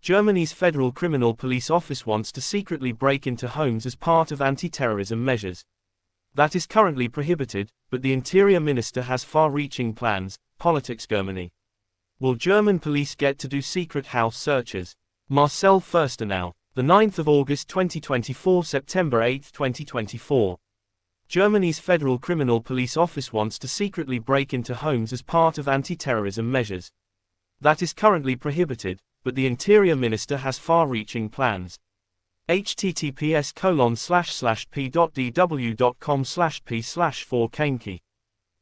Germany's Federal Criminal Police Office wants to secretly break into homes as part of anti-terrorism measures. That is currently prohibited, but the Interior Minister has far-reaching plans. Politics. Germany. Will German police get to do secret house searches? Marcel Furstenau. The 9th of August 2024, September 8, 2024. Germany's Federal Criminal Police Office wants to secretly break into homes as part of anti-terrorism measures. That is currently prohibited, but the Interior Minister has far-reaching plans. https://p.dw.com/p/4kenke.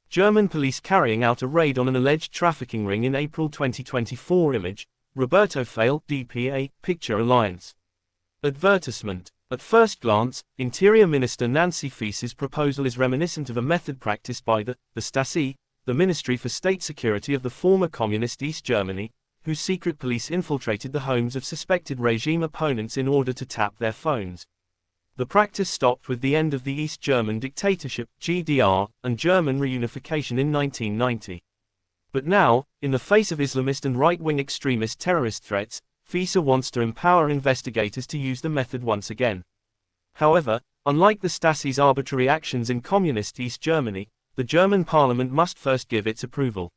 German police carrying out a raid on an alleged trafficking ring in April 2024. Image, Roberto Fail, DPA, Picture Alliance. Advertisement. At first glance, Interior Minister Nancy Faeser's proposal is reminiscent of a method practiced by the Stasi, the Ministry for State Security of the former Communist East Germany, whose secret police infiltrated the homes of suspected regime opponents in order to tap their phones. The practice stopped with the end of the East German dictatorship, GDR, and German reunification in 1990. But now, in the face of Islamist and right-wing extremist terrorist threats, Faeser wants to empower investigators to use the method once again. However, unlike the Stasi's arbitrary actions in Communist East Germany, the German parliament must first give its approval.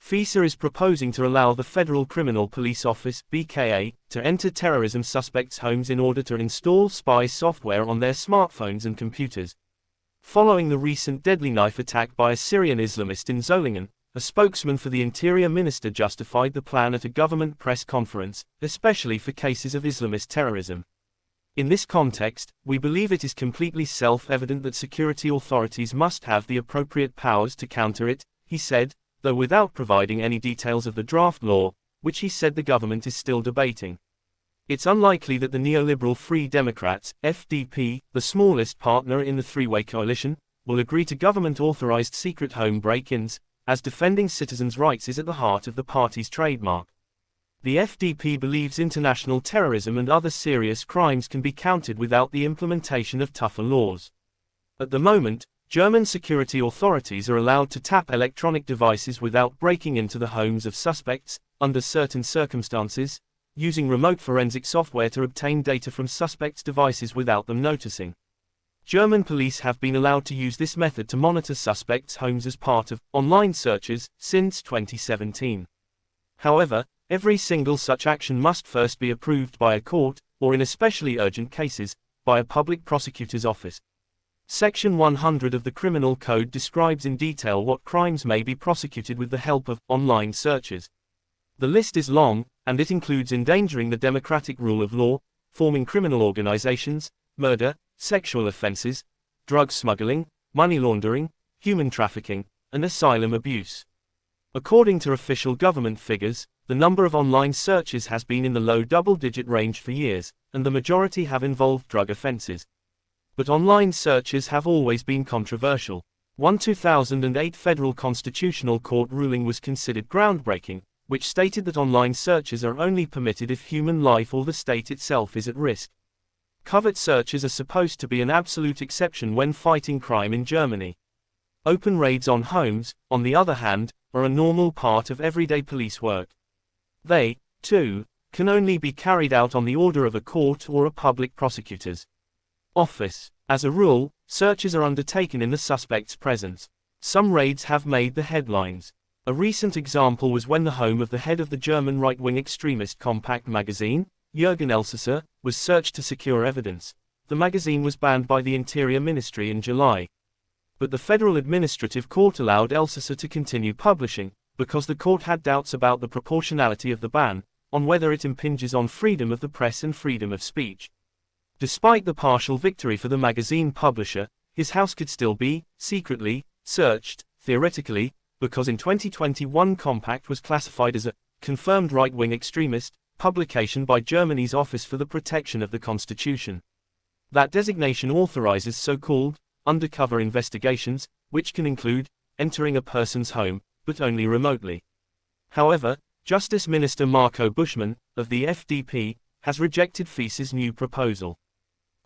Faeser is proposing to allow the Federal Criminal Police Office (BKA) to enter terrorism suspects' homes in order to install spy software on their smartphones and computers. Following the recent deadly knife attack by a Syrian Islamist in Solingen, a spokesman for the Interior Minister justified the plan at a government press conference, especially for cases of Islamist terrorism. In this context, we believe it is completely self-evident that security authorities must have the appropriate powers to counter it, he said, though without providing any details of the draft law, which he said the government is still debating. It's unlikely that the neoliberal Free Democrats, FDP, the smallest partner in the three-way coalition, will agree to government-authorized secret home break-ins, as defending citizens' rights is at the heart of the party's trademark. The FDP believes international terrorism and other serious crimes can be countered without the implementation of tougher laws. At the moment, German security authorities are allowed to tap electronic devices without breaking into the homes of suspects, under certain circumstances, using remote forensic software to obtain data from suspects' devices without them noticing. German police have been allowed to use this method to monitor suspects' homes as part of online searches since 2017. However, every single such action must first be approved by a court, or in especially urgent cases, by a public prosecutor's office. Section 100 of the Criminal Code describes in detail what crimes may be prosecuted with the help of online searches. The list is long, and it includes endangering the democratic rule of law, forming criminal organizations, murder, sexual offenses, drug smuggling, money laundering, human trafficking, and asylum abuse. According to official government figures, the number of online searches has been in the low double-digit range for years, and the majority have involved drug offenses. But online searches have always been controversial. One 2008 Federal Constitutional Court ruling was considered groundbreaking, which stated that online searches are only permitted if human life or the state itself is at risk. Covert searches are supposed to be an absolute exception when fighting crime in Germany. Open raids on homes, on the other hand, are a normal part of everyday police work. They, too, can only be carried out on the order of a court or a public prosecutor's office. As a rule, searches are undertaken in the suspect's presence. Some raids have made the headlines. A recent example was when the home of the head of the German right-wing extremist Compact magazine, Jürgen Elsässer, was searched to secure evidence. The magazine was banned by the Interior Ministry in July. But the Federal Administrative Court allowed Elsässer to continue publishing, because the court had doubts about the proportionality of the ban, on whether it impinges on freedom of the press and freedom of speech. Despite the partial victory for the magazine publisher, his house could still be, secretly, searched, theoretically, because in 2021 Compact was classified as a confirmed right-wing extremist publication by Germany's Office for the Protection of the Constitution. That designation authorizes so-called undercover investigations, which can include entering a person's home, but only remotely. However, Justice Minister Marco Buschmann, of the FDP, has rejected Faeser's new proposal.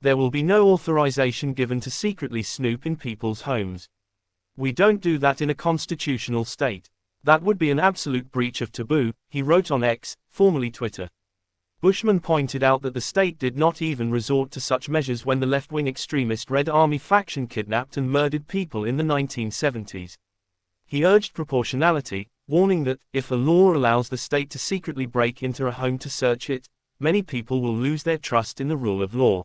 There will be no authorization given to secretly snoop in people's homes. We don't do that in a constitutional state. That would be an absolute breach of taboo, he wrote on X, formerly Twitter. Bushman pointed out that the state did not even resort to such measures when the left-wing extremist Red Army faction kidnapped and murdered people in the 1970s. He urged proportionality, warning that, if a law allows the state to secretly break into a home to search it, many people will lose their trust in the rule of law.